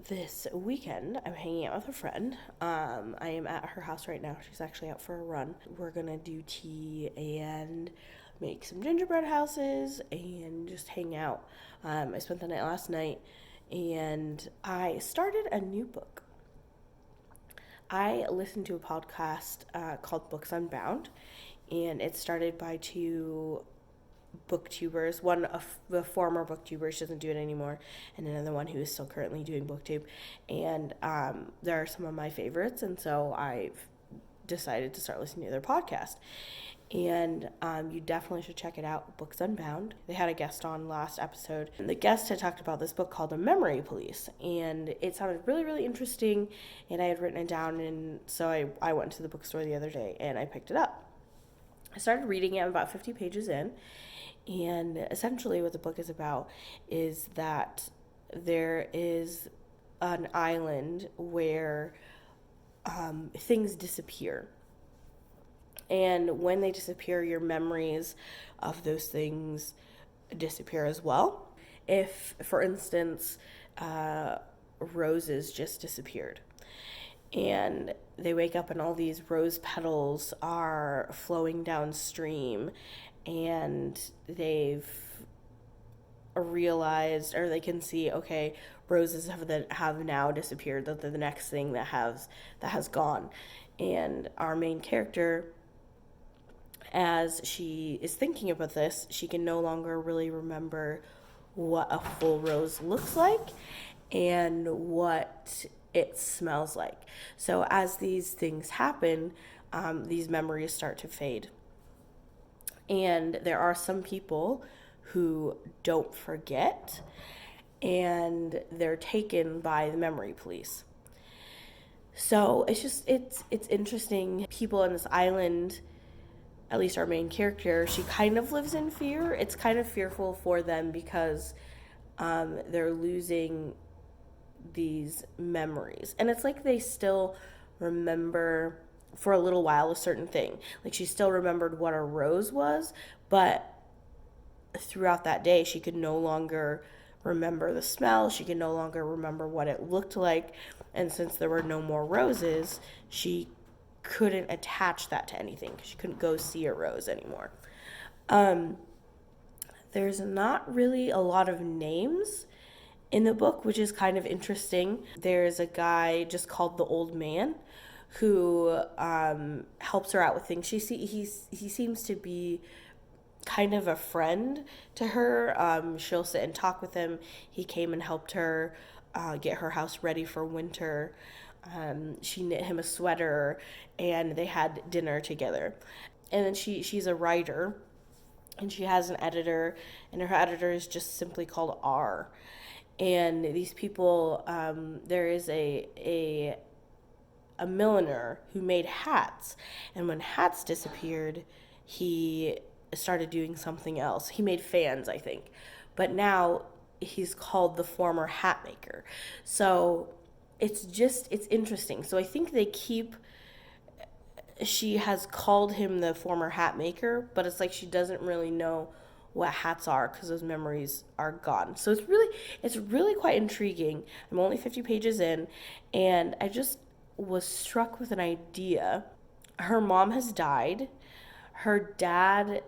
This weekend, I'm hanging out with a friend. I am at her house right now. She's actually out for a run. We're gonna do tea and make some gingerbread houses and just hang out. I spent the night last night and I started a new book. I listened to a podcast called Books Unbound, and it's started by two booktubers, one of the former booktubers, doesn't do it anymore, and another one who is still currently doing booktube. And there are some of my favorites, and so I've decided to start listening to their podcast. And you definitely should check it out, Books Unbound. They had a guest on last episode, and the guest had talked about this book called The Memory Police, and it sounded really, really interesting, and I had written it down, and so I went to the bookstore the other day, and I picked it up. I started reading it. I'm about 50 pages in, and essentially what the book is about is that there is an island where things disappear. And when they disappear, your memories of those things disappear as well. If, for instance, roses just disappeared, and they wake up and all these rose petals are flowing downstream, and they've realized, or they can see, okay, roses have now disappeared, that they're the next thing that has gone. And our main character, as she is thinking about this, she can no longer really remember what a full rose looks like and what it smells like. So as these things happen, these memories start to fade. And there are some people who don't forget, and they're taken by the memory police. So it's interesting. People on this island, at least our main character, she kind of lives in fear. It's kind of fearful for them because they're losing these memories. And it's like they still remember for a little while a certain thing. Like she still remembered what a rose was, but throughout that day she could no longer remember the smell. She could no longer remember what it looked like. And since there were no more roses, she couldn't attach that to anything because she couldn't go see a rose anymore. There's not really a lot of names in the book, which is kind of interesting. There's a guy just called the Old Man who helps her out with things. He seems to be kind of a friend to her. She'll sit and talk with him. He came and helped her get her house ready for winter. She knit him a sweater, and they had dinner together. And then she's a writer, and she has an editor, and her editor is just simply called R. And these people, there is a milliner who made hats, and when hats disappeared, he started doing something else. He made fans, I think, but now he's called the former hat maker. So it's interesting. So I think she has called him the former hat maker, but it's like she doesn't really know what hats are because those memories are gone. So it's really quite intriguing. I'm only 50 pages in, and I just was struck with an idea. Her mom has died. Her dad,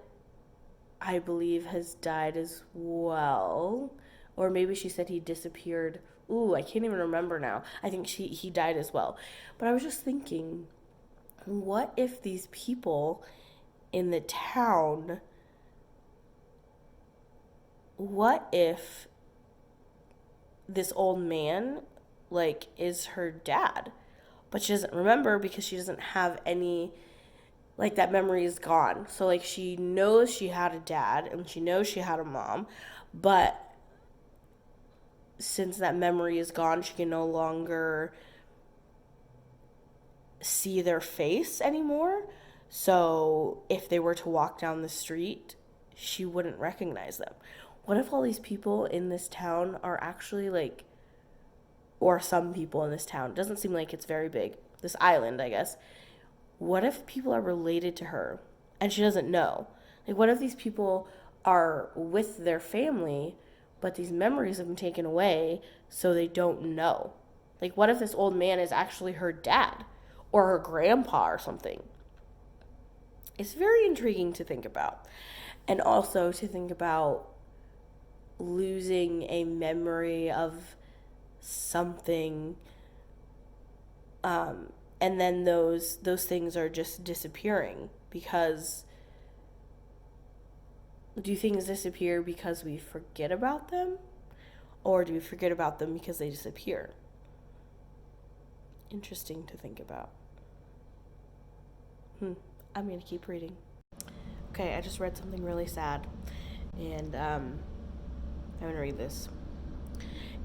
I believe, has died as well. Or maybe she said he disappeared. Ooh, I can't even remember now. I think he died as well. But I was just thinking, what if these people in the town, what if this old man, like, is her dad? But she doesn't remember because she doesn't have any, like, that memory is gone. So, like, she knows she had a dad and she knows she had a mom, but since that memory is gone, she can no longer see their face anymore. So if they were to walk down the street, she wouldn't recognize them. What if all these people in this town are actually like, or some people in this town, doesn't seem like it's very big, this island, I guess. What if people are related to her and she doesn't know? Like, what if these people are with their family, but these memories have been taken away, so they don't know? Like, what if this old man is actually her dad or her grandpa or something? It's very intriguing to think about. And also to think about losing a memory of something, and then those things are just disappearing. Because do things disappear because we forget about them, or do we forget about them because they disappear? Interesting to think about. I'm gonna keep reading. Okay, I just read something really sad, and I'm gonna read this.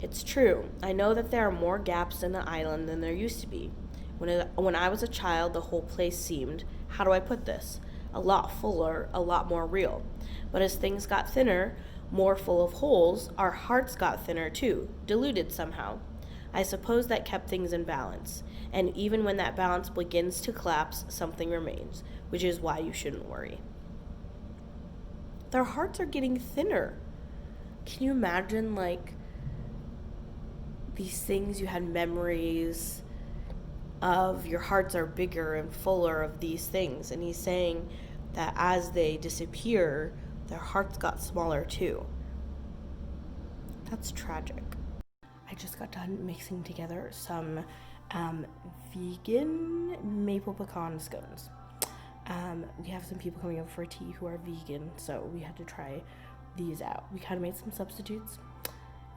It's true. I know that there are more gaps in the island than there used to be. When I was a child, the whole place seemed, how do I put this? A lot fuller, a lot more real. But as things got thinner, more full of holes, our hearts got thinner too, diluted somehow. I suppose that kept things in balance. And even when that balance begins to collapse, something remains, which is why you shouldn't worry. Their hearts are getting thinner. Can you imagine, like, these things you had memories of, your hearts are bigger and fuller of these things, and he's saying that as they disappear, their hearts got smaller too. That's tragic. I just got done mixing together some vegan maple pecan scones. We have some people coming over for tea who are vegan, so we had to try these out. We kind of made some substitutes.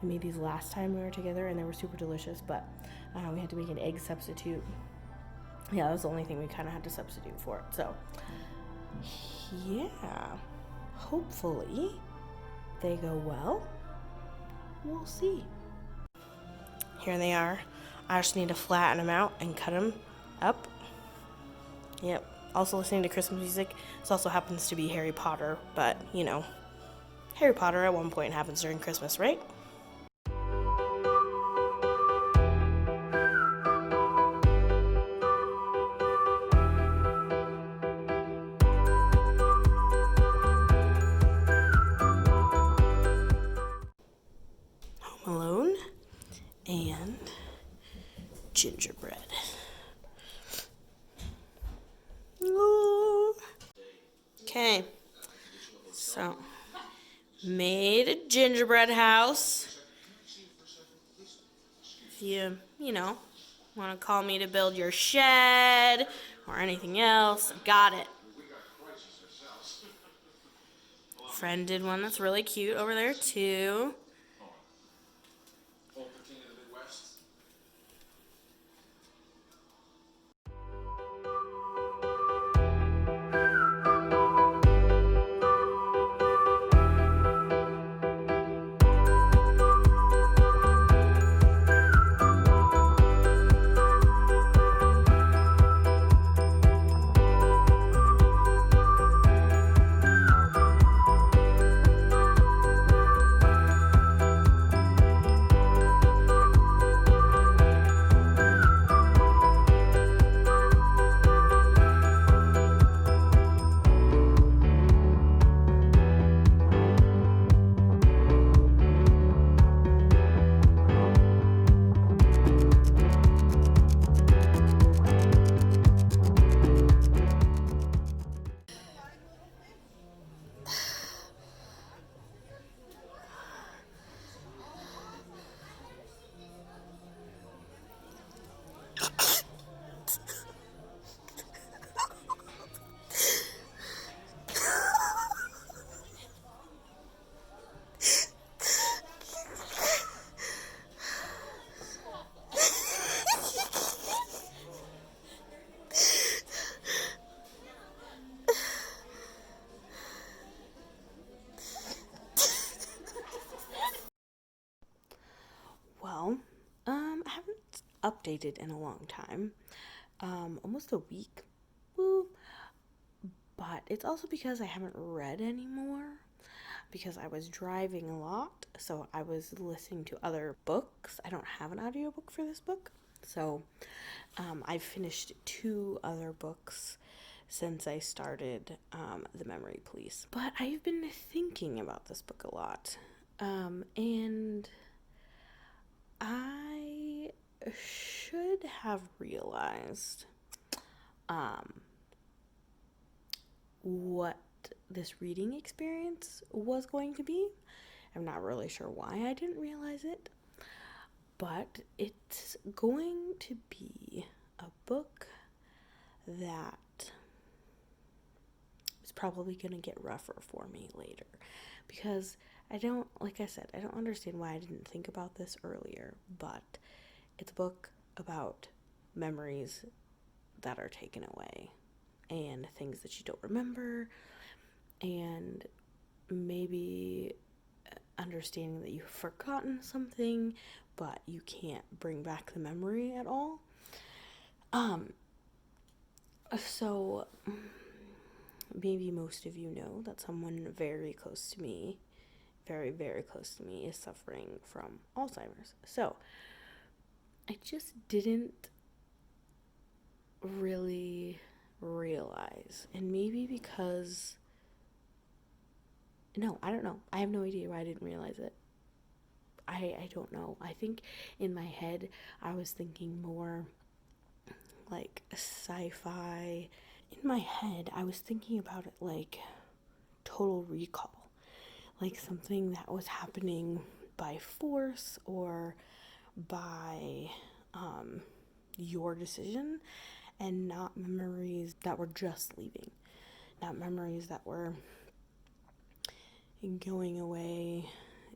We made these last time we were together, and they were super delicious, but we had to make an egg substitute. Yeah, that was the only thing we kind of had to substitute for it. So, yeah, hopefully they go well. We'll see. Here they are. I just need to flatten them out and cut them up. Yep. Also listening to Christmas music. This also happens to be Harry Potter, but, you know, Harry Potter at one point happens during Christmas, right? Home Alone and gingerbread. Ooh. Okay, so made a gingerbread house. If you know, want to call me to build your shed or anything else, got it. Friend did one that's really cute over there too. Well, I haven't updated in a long time. Almost a week. Woo. But it's also because I haven't read anymore. Because I was driving a lot, so I was listening to other books. I don't have an audiobook for this book. So I've finished 2 other books since I started The Memory Police. But I've been thinking about this book a lot. And I should have realized what this reading experience was going to be. I'm not really sure why I didn't realize it, but it's going to be a book that is probably going to get rougher for me later, because like I said, I don't understand why I didn't think about this earlier, but it's a book about memories that are taken away and things that you don't remember, and maybe understanding that you've forgotten something, but you can't bring back the memory at all. So maybe most of you know that someone very close to me, very, very close to me, is suffering from Alzheimer's. So I just didn't really realize, and maybe because, no, I don't know. I have no idea why I didn't realize it. I don't know. I think in my head I was thinking more like sci-fi. In my head I was thinking about it like Total Recall, like something that was happening by force or by your decision, and not memories that were just leaving, not memories that were going away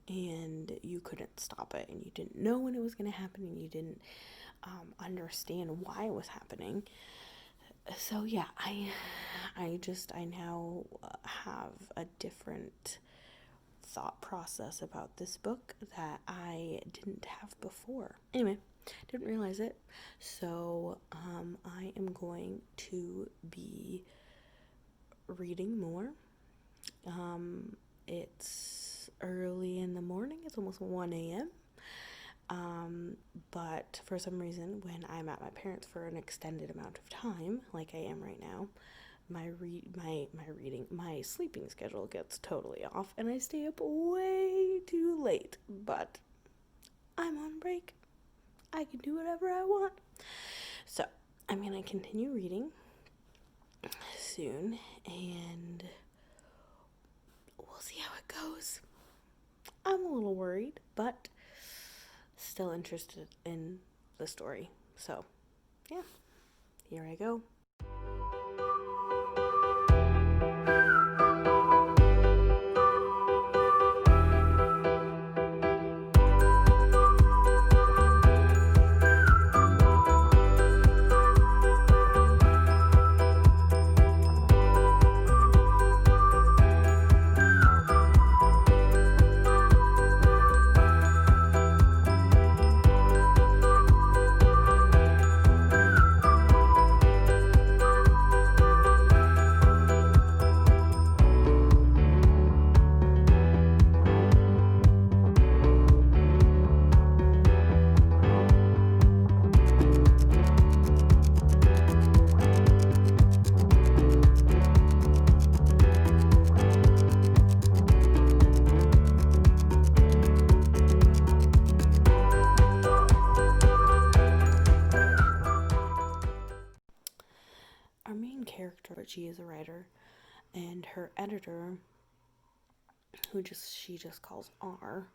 and you couldn't stop it, and you didn't know when it was going to happen, and you didn't understand why it was happening. So yeah, I now have a different thought process about this book that I didn't have before. Anyway, didn't realize it. So I am going to be reading more. It's early in the morning. It's almost 1 a.m. But for some reason, when I'm at my parents' for an extended amount of time, like I am right now, my sleeping schedule gets totally off, and I stay up way too late. But I'm on break. I can do whatever I want. So I'm gonna continue reading soon, and we'll see how it goes. I'm a little worried, but still interested in the story. So, yeah, here I go. Our main character, but she is a writer, and her editor, she just calls R,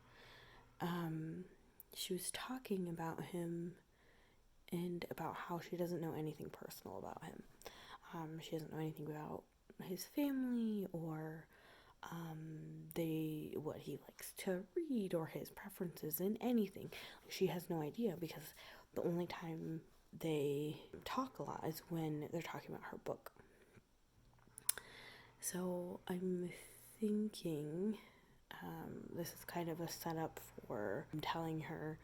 she was talking about him and about how she doesn't know anything personal about him. She doesn't know anything about his family or what he likes to read or his preferences in anything. She has no idea, because the only time they talk a lot is when they're talking about her book. So I'm thinking this is kind of a setup for telling her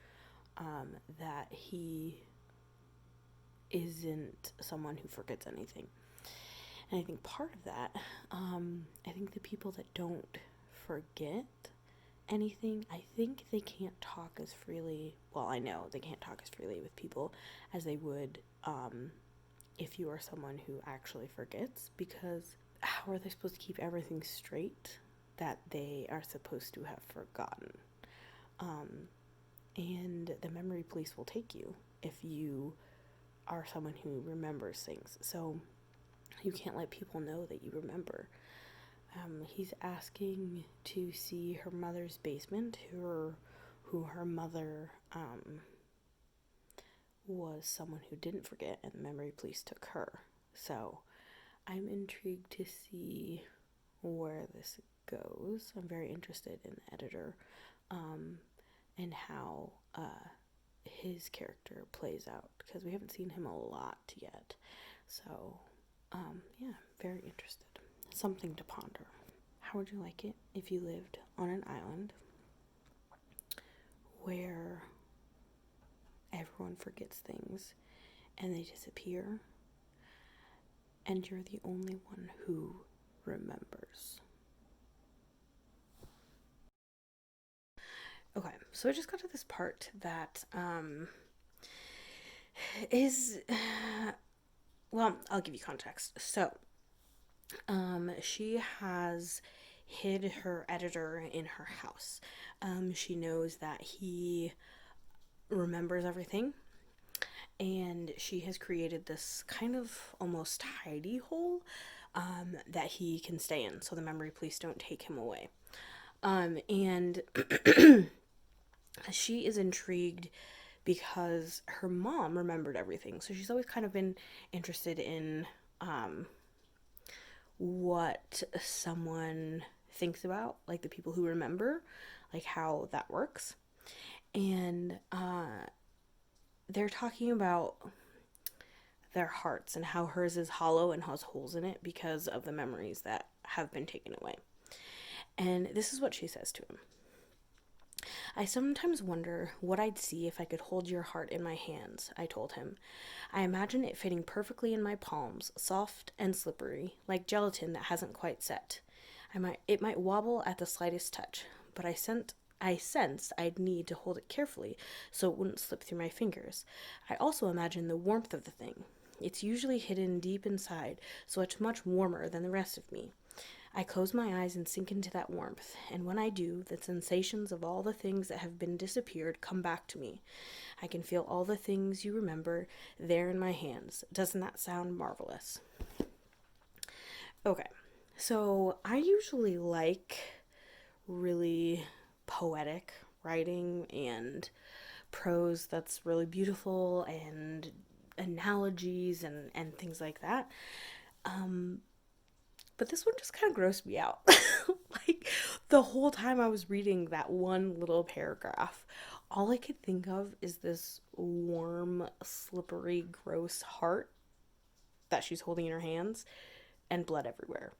that he isn't someone who forgets anything. And I think part of that, I think the people that don't forget anything, I think they can't talk as freely. Well, I know they can't talk as freely with people as they would if you are someone who actually forgets, because how are they supposed to keep everything straight that they are supposed to have forgotten? and the memory police will take you if you are someone who remembers things. So you can't let people know that you remember. He's asking to see her mother's basement, who her mother was someone who didn't forget, and the memory police took her. So I'm intrigued to see where this goes. I'm very interested in the editor and how his character plays out, because we haven't seen him a lot yet. So yeah, very interested. Something to ponder. How would you like it if you lived on an island where everyone forgets things and they disappear, and you're the only one who remembers? Okay, so I just got to this part that is well, I'll give you context. So she has hid her editor in her house. She knows that he remembers everything, and she has created this kind of almost hidey hole that he can stay in, so the memory police don't take him away. And she is intrigued because her mom remembered everything, so she's always kind of been interested in what someone thinks about, like the people who remember, like how that works. And they're talking about their hearts and how hers is hollow and has holes in it because of the memories that have been taken away. And this is what she says to him. I sometimes wonder what I'd see if I could hold your heart in my hands, I told him. I imagine it fitting perfectly in my palms, soft and slippery, like gelatin that hasn't quite set. It might wobble at the slightest touch, but I sensed I'd need to hold it carefully so it wouldn't slip through my fingers. I also imagine the warmth of the thing. It's usually hidden deep inside, so it's much warmer than the rest of me. I close my eyes and sink into that warmth, and when I do, the sensations of all the things that have been disappeared come back to me. I can feel all the things you remember there in my hands. Doesn't that sound marvelous? Okay, so I usually like really poetic writing and prose that's really beautiful, and analogies and things like that. But this one just kind of grossed me out. Like, the whole time I was reading that one little paragraph, all I could think of is this warm, slippery, gross heart that she's holding in her hands and blood everywhere.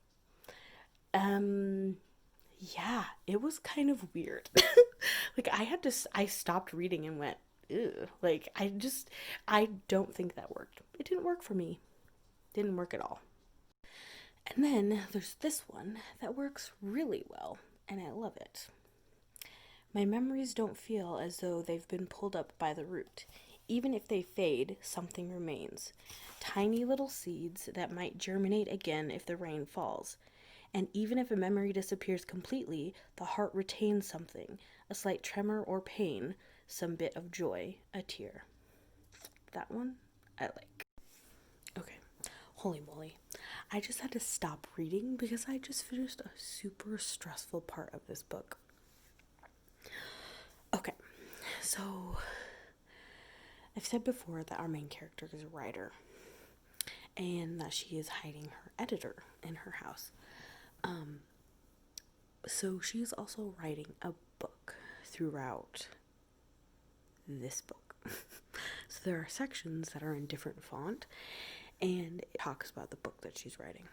Yeah, it was kind of weird. Like, I stopped reading and went, ew. Like, I don't think that worked. It didn't work for me. Didn't work at all. And then there's this one that works really well, and I love it. My memories don't feel as though they've been pulled up by the root. Even if they fade, something remains. Tiny little seeds that might germinate again if the rain falls. And even if a memory disappears completely, the heart retains something, a slight tremor or pain, some bit of joy, a tear. That one I like. Okay, holy moly. I just had to stop reading because I just finished a super stressful part of this book. Okay, so I've said before that our main character is a writer and that she is hiding her editor in her house. So she's also writing a book throughout this book. So there are sections that are in different font, and it talks about the book that she's writing.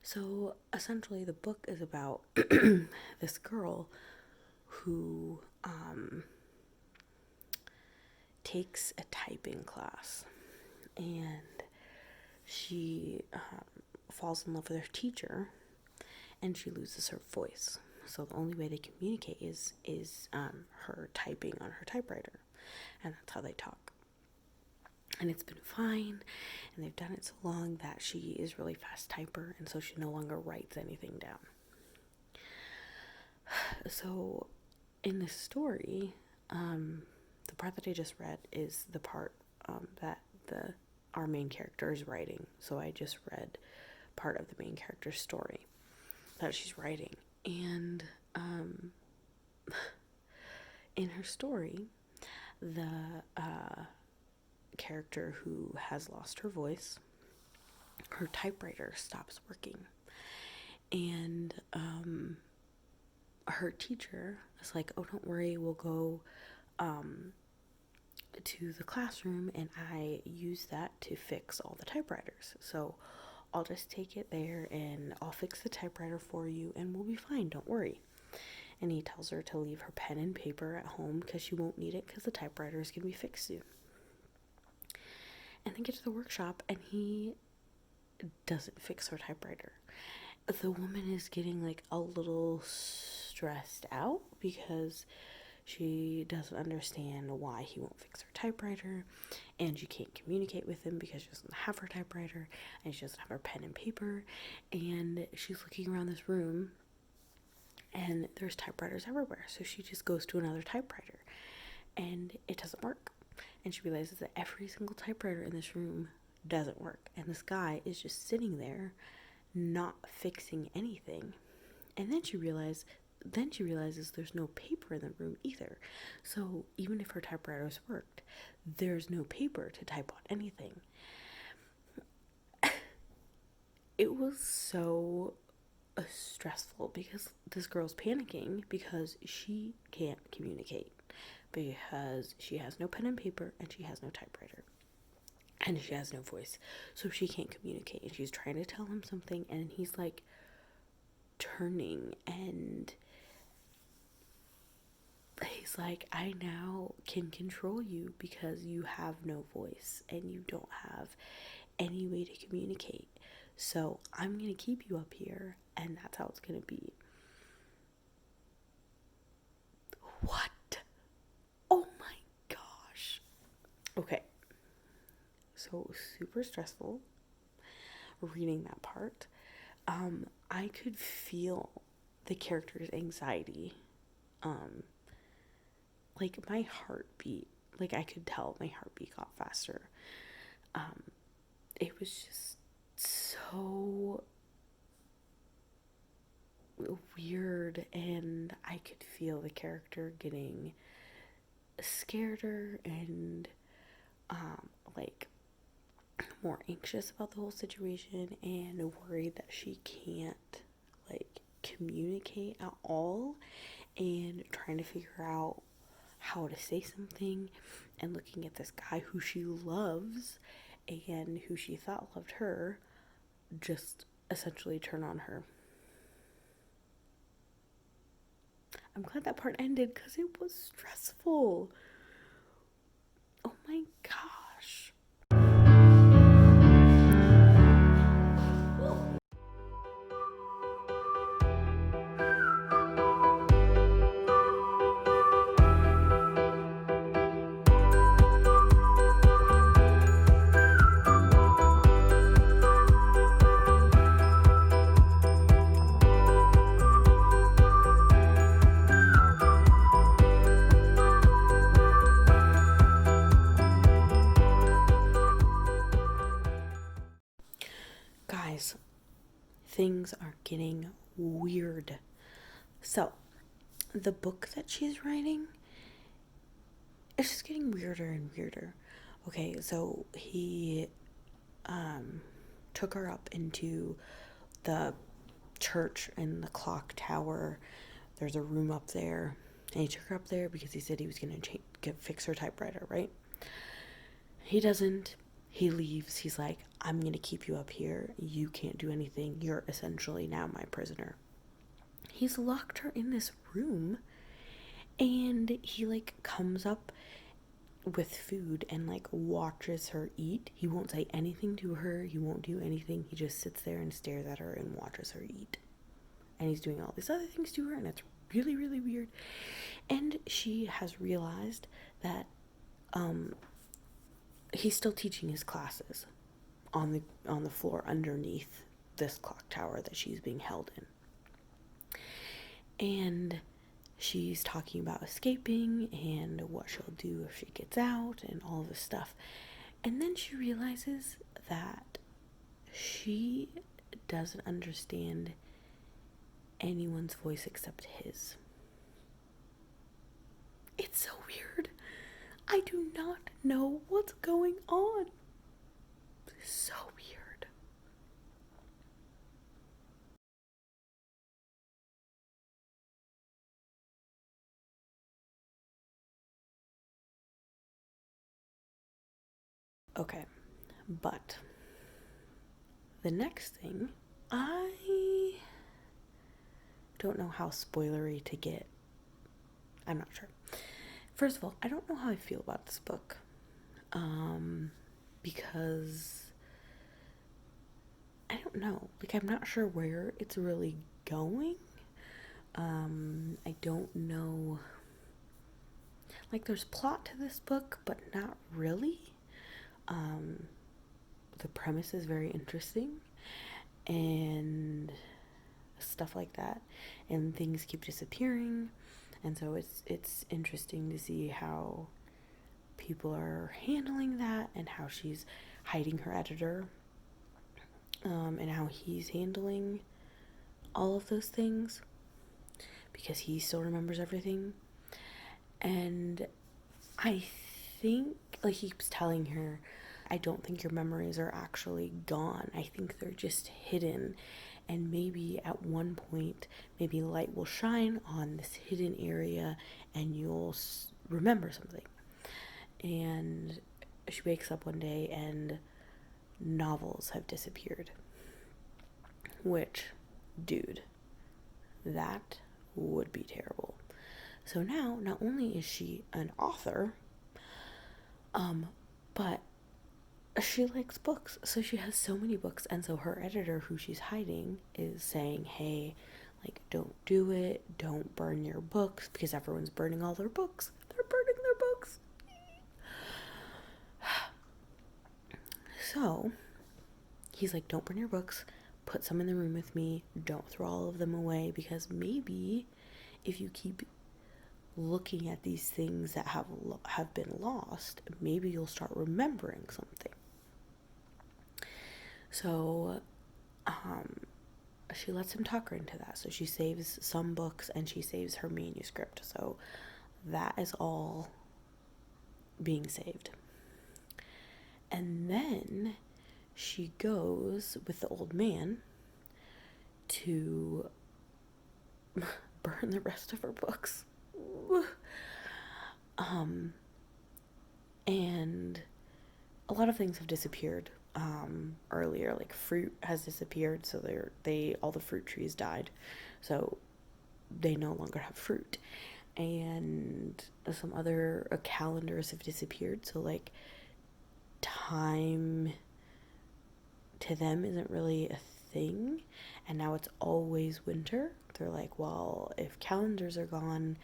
So essentially the book is about this girl who takes a typing class, and she falls in love with her teacher, and she loses her voice. So the only way they communicate is her typing on her typewriter, and that's how they talk. And it's been fine, and they've done it so long that she is really fast typer, and so she no longer writes anything down. So in this story, the part that I just read is the part that our main character is writing. So I just read part of the main character's story that she's writing. And in her story, the character who has lost her voice, her typewriter stops working. And her teacher is like, oh, don't worry, we'll go to the classroom and I use that to fix all the typewriters. So I'll just take it there and I'll fix the typewriter for you and we'll be fine, don't worry. And he tells her to leave her pen and paper at home because she won't need it because the typewriter is going to be fixed soon. And they get to the workshop and he doesn't fix her typewriter. The woman is getting like a little stressed out because she doesn't understand why he won't fix her typewriter, and she can't communicate with him because she doesn't have her typewriter and she doesn't have her pen and paper. And she's looking around this room and there's typewriters everywhere, so she just goes to another typewriter and it doesn't work. And she realizes that every single typewriter in this room doesn't work, and this guy is just sitting there not fixing anything. And then she realizes there's no paper in the room either. So even if her typewriters worked, there's no paper to type on anything. It was so stressful because this girl's panicking because she can't communicate, because she has no pen and paper and she has no typewriter and she has no voice, so she can't communicate. And she's trying to tell him something and he's like turning and he's like, I now can control you because you have no voice and you don't have any way to communicate. So I'm going to keep you up here and that's how it's going to be. What? Oh my gosh. Okay. So super stressful reading that part. I could feel the character's anxiety. Like my heartbeat, like I could tell my heartbeat got faster. It was just so weird, and I could feel the character getting scareder and like more anxious about the whole situation and worried that she can't like communicate at all, and trying to figure out how to say something, and looking at this guy who she loves and who she thought loved her just essentially turn on her. I'm glad that part ended because it was stressful. Oh my gosh. Guys, things are getting weird. So, the book that she's writing, it's just getting weirder and weirder. Okay, so he took her up into the church in the clock tower. There's a room up there, and he took her up there because he said he was going to fix her typewriter, right? He doesn't. He leaves. He's like, I'm going to keep you up here. You can't do anything. You're essentially now my prisoner. He's locked her in this room, and he like comes up with food and like watches her eat. He won't say anything to her. He won't do anything. He just sits there and stares at her and watches her eat. And he's doing all these other things to her, and it's really, really weird. And she has realized that he's still teaching his classes on the floor underneath this clock tower that she's being held in. And she's talking about escaping and what she'll do if she gets out and all this stuff. And then she realizes that she doesn't understand anyone's voice except his. It's so weird. I do not know what's going on. It's so weird. Okay, but the next thing, I don't know how spoilery to get. I'm not sure. First of all, I don't know how I feel about this book. Because I don't know. Like, I'm not sure where it's really going. I don't know. Like, there's plot to this book, but not really. The premise is very interesting and stuff like that, and things keep disappearing, and so it's interesting to see how people are handling that and how she's hiding her editor, and how he's handling all of those things because he still remembers everything. And I think, like, he keeps telling her, I don't think your memories are actually gone. I think they're just hidden. And maybe at one point, maybe light will shine on this hidden area and you'll remember something. And she wakes up one day and novels have disappeared. Which, dude, that would be terrible. So now, not only is she an author, but she likes books. So she has so many books, and so her editor, who she's hiding, is saying, hey, like, don't do it, don't burn your books, because everyone's burning all their books. They're burning their books. So he's like, don't burn your books, put some in the room with me, don't throw all of them away, because maybe if you keep looking at these things that have been lost, maybe you'll start remembering something. So she lets him talk her into that. So she saves some books and she saves her manuscript. So that is all being saved. And then she goes with the old man to burn the rest of her books. And a lot of things have disappeared earlier. Like, fruit has disappeared, so all the fruit trees died, so they no longer have fruit. And some other calendars have disappeared, so like time to them isn't really a thing, and now it's always winter. They're like, well, if calendars are gone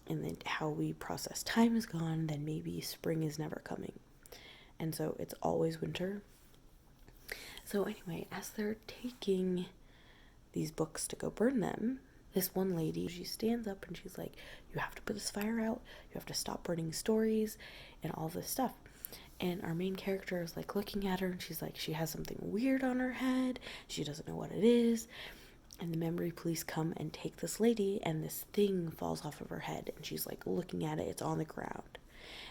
and then how we process time is gone, then maybe spring is never coming. And so it's always winter. So anyway, as they're taking these books to go burn them, this one lady, she stands up and she's like, you have to put this fire out, you have to stop burning stories and all this stuff. And our main character is like looking at her, and she's like, she has something weird on her head, she doesn't know what it is. And the memory police come and take this lady, and this thing falls off of her head, and she's like looking at it, it's on the ground.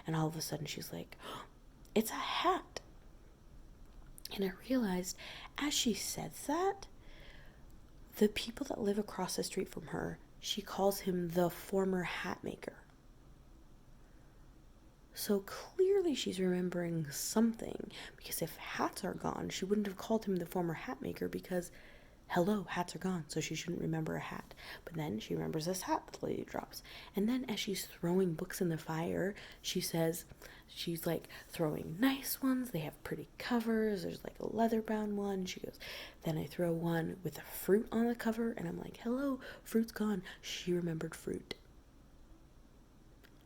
And all of a sudden she's like, oh, it's a hat. And I realized as she says that, the people that live across the street from her, she calls him the former hat maker. So clearly she's remembering something, because if hats are gone, she wouldn't have called him the former hat maker, because hello, hats are gone, so she shouldn't remember a hat. But then she remembers this hat that the lady drops. And then as she's throwing books in the fire, she says, she's like throwing nice ones, they have pretty covers, there's like a leather bound one. She goes, then I throw one with a fruit on the cover, and I'm like, hello, fruit's gone. She remembered fruit.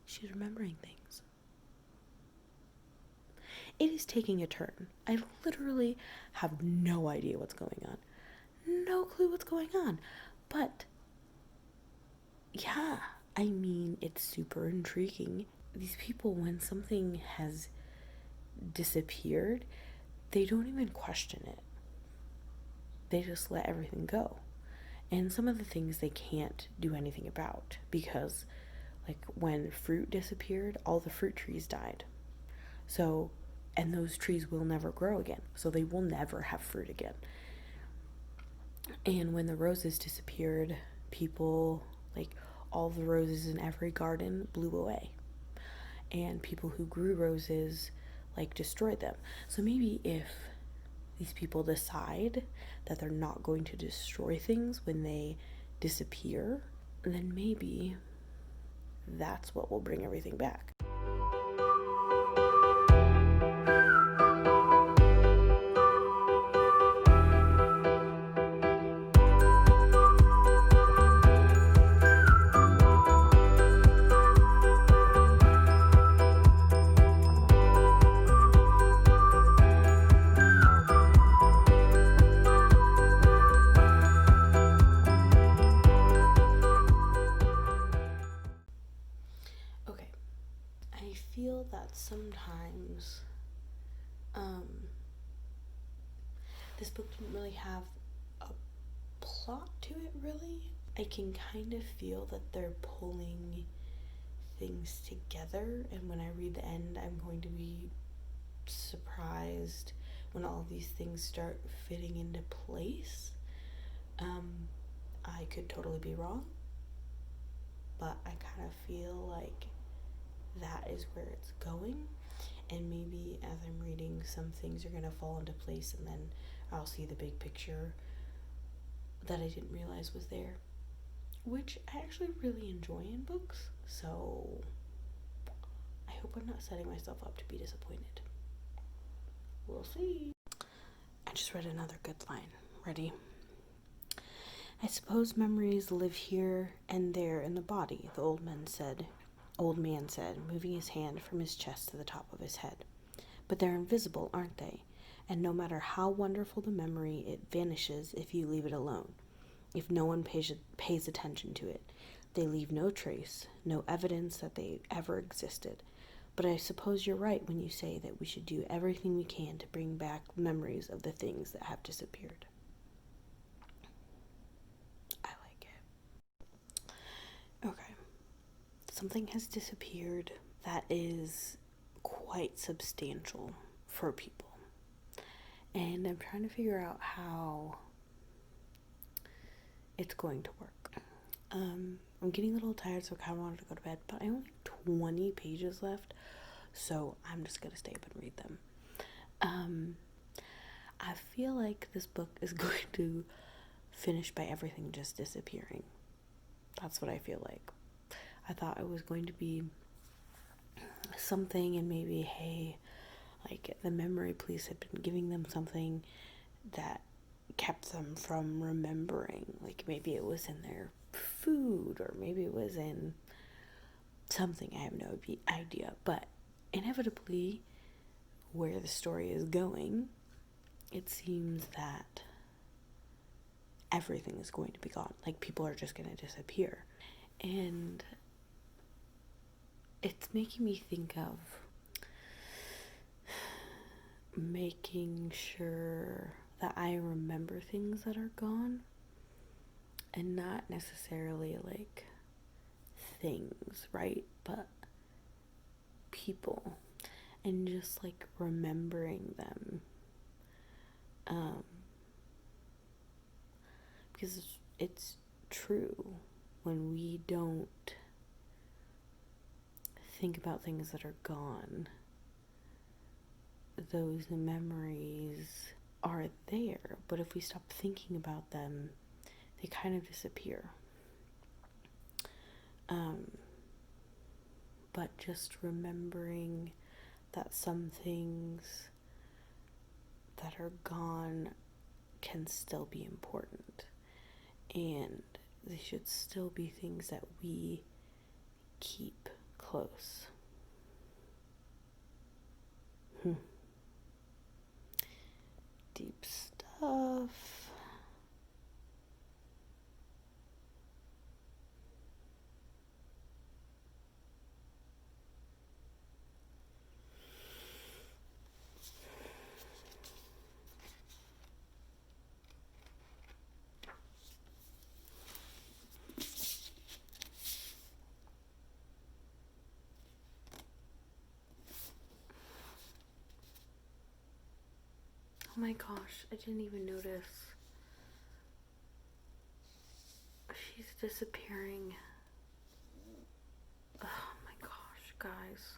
She's remembering things. It is taking a turn. I literally have no idea what's going on. No clue what's going on. But yeah, I mean, it's super intriguing. These people, when something has disappeared, they don't even question it. They just let everything go. And some of the things they can't do anything about because, like, when fruit disappeared, all the fruit trees died. So, and those trees will never grow again. So they will never have fruit again. And when the roses disappeared, people, like, all the roses in every garden blew away. And people who grew roses, like, destroyed them. So maybe if these people decide that they're not going to destroy things when they disappear, then maybe that's what will bring everything back. Okay, I feel that sometimes this book didn't really have a plot to it, really. I can kind of feel that they're pulling things together, and when I read the end, I'm going to be surprised when all these things start fitting into place. I could totally be wrong, but I kind of feel like that is where it's going. And maybe as I'm reading, some things are going to fall into place, and then I'll see the big picture that I didn't realize was there, which I actually really enjoy in books. So I hope I'm not setting myself up to be disappointed. We'll see. I just read another good line. Ready? I suppose memories live here and there in the body, the old man said, moving his hand from his chest to the top of his head. But they're invisible, aren't they? And no matter how wonderful the memory, it vanishes if you leave it alone. If no one pays attention to it, they leave no trace, no evidence that they ever existed. But I suppose you're right when you say that we should do everything we can to bring back memories of the things that have disappeared. I like it. Okay. Something has disappeared that is quite substantial for people. And I'm trying to figure out how it's going to work. I'm getting a little tired, so I kind of wanted to go to bed, but I only have 20 pages left, so I'm just going to stay up and read them. I feel like this book is going to finish by everything just disappearing. That's what I feel like. I thought it was going to be something, and maybe, hey, like the memory police had been giving them something that kept them from remembering. Like maybe it was in their food, or maybe it was in something. I have no idea. But inevitably, where the story is going, it seems that everything is going to be gone. Like people are just going to disappear. And it's making me think of making sure that I remember things that are gone, and not necessarily like things, right? But people, and just like remembering them. Because it's true, when we don't think about things that are gone, those memories are there, but if we stop thinking about them, they kind of disappear. But just remembering that some things that are gone can still be important, and they should still be things that we keep close. Deep stuff. Oh my gosh, I didn't even notice. She's disappearing. Oh my gosh, guys.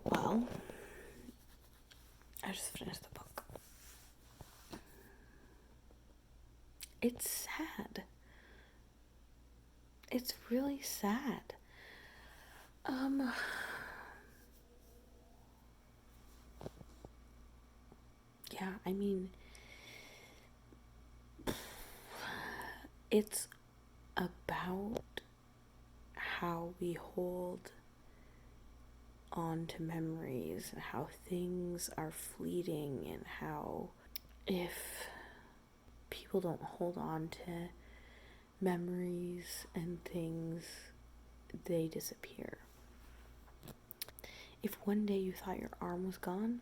Well, I just finished the book. It's sad. It's really sad. Yeah, I mean, it's about how we hold on to memories and how things are fleeting, and how if people don't hold on to memories and things, they disappear. If one day you thought your arm was gone,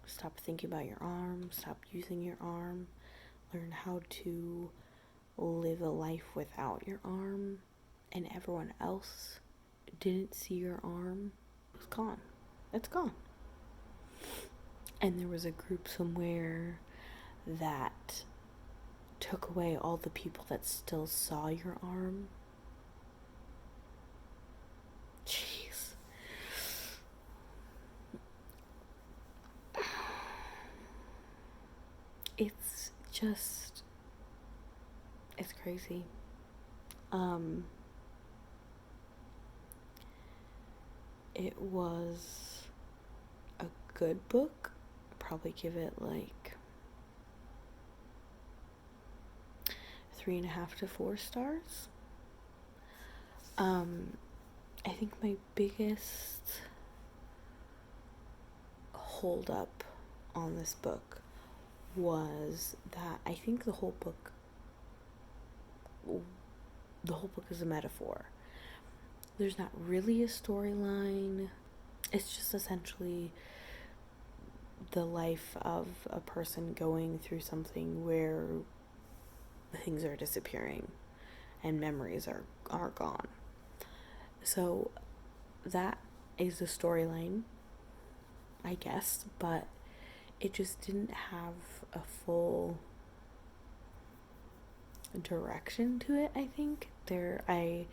stop thinking about your arm, stop using your arm, learn how to live a life without your arm, and everyone else didn't see your arm, it was gone. It's gone. And there was a group somewhere that took away all the people that still saw your arm. Jeez. It's just, it's crazy. It was a good book. I'd probably give it like 3.5 to 4 stars. I think my biggest hold up on this book was that I think the whole book is a metaphor. There's not really a storyline. It's just essentially the life of a person going through something where things are disappearing and memories are gone. So that is the storyline, I guess, but it just didn't have a full direction to it. I think I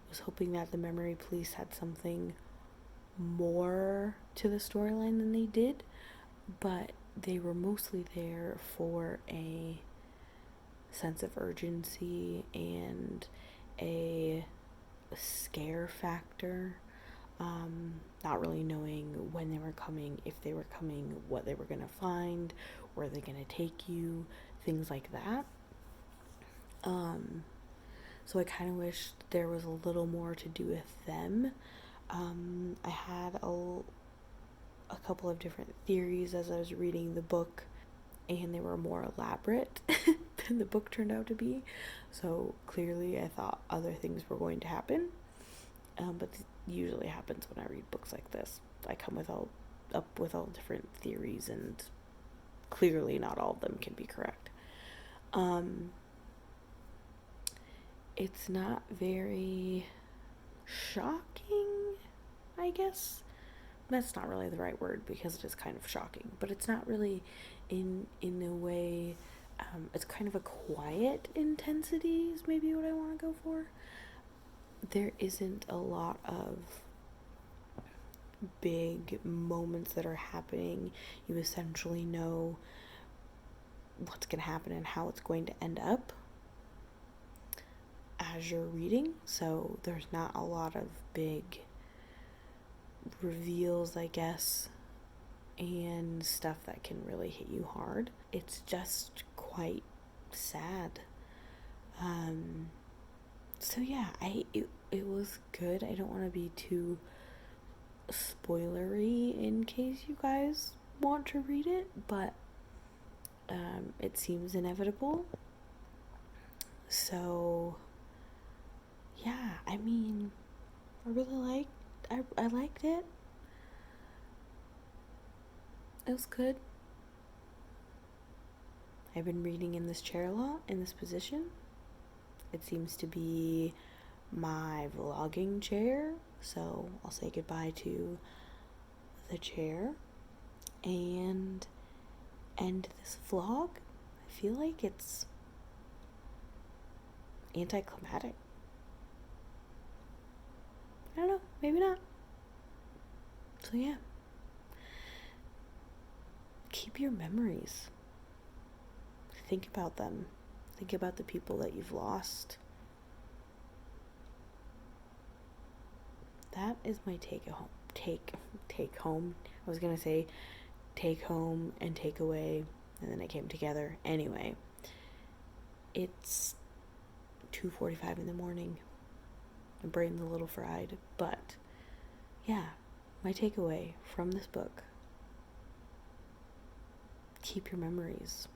was hoping that the Memory Police had something more to the storyline than they did, but they were mostly there for a sense of urgency and a scare factor. Not really knowing when they were coming, if they were coming, what they were going to find, where they're going to take you, things like that. So I kind of wish there was a little more to do with them. I had a couple of different theories as I was reading the book, and they were more elaborate than the book turned out to be. So clearly I thought other things were going to happen. But it usually happens when I read books like this. I come up with all different theories, and clearly not all of them can be correct. It's not very shocking, I guess. That's not really the right word, because it is kind of shocking, but it's not really in a way. It's kind of a quiet intensity is maybe what I want to go for. There isn't a lot of big moments that are happening. You essentially know what's going to happen and how it's going to end up as you're reading, so there's not a lot of big reveals, I guess, and stuff that can really hit you hard. It's just quite sad. So yeah, it was good. I don't want to be too spoilery in case you guys want to read it, but it seems inevitable. So yeah, I mean, I really I liked it. It was good. I've been reading in this chair a lot, in this position. It seems to be my vlogging chair. So I'll say goodbye to the chair and end this vlog. I feel like it's anticlimactic. I don't know, maybe not. So yeah. Keep your memories. Think about them. Think about the people that you've lost. That is my take home. Take home. I was gonna say take home and take away, and then it came together. Anyway, it's 2:45 in the morning. My brain's a little fried, but yeah, my takeaway from this book: keep your memories.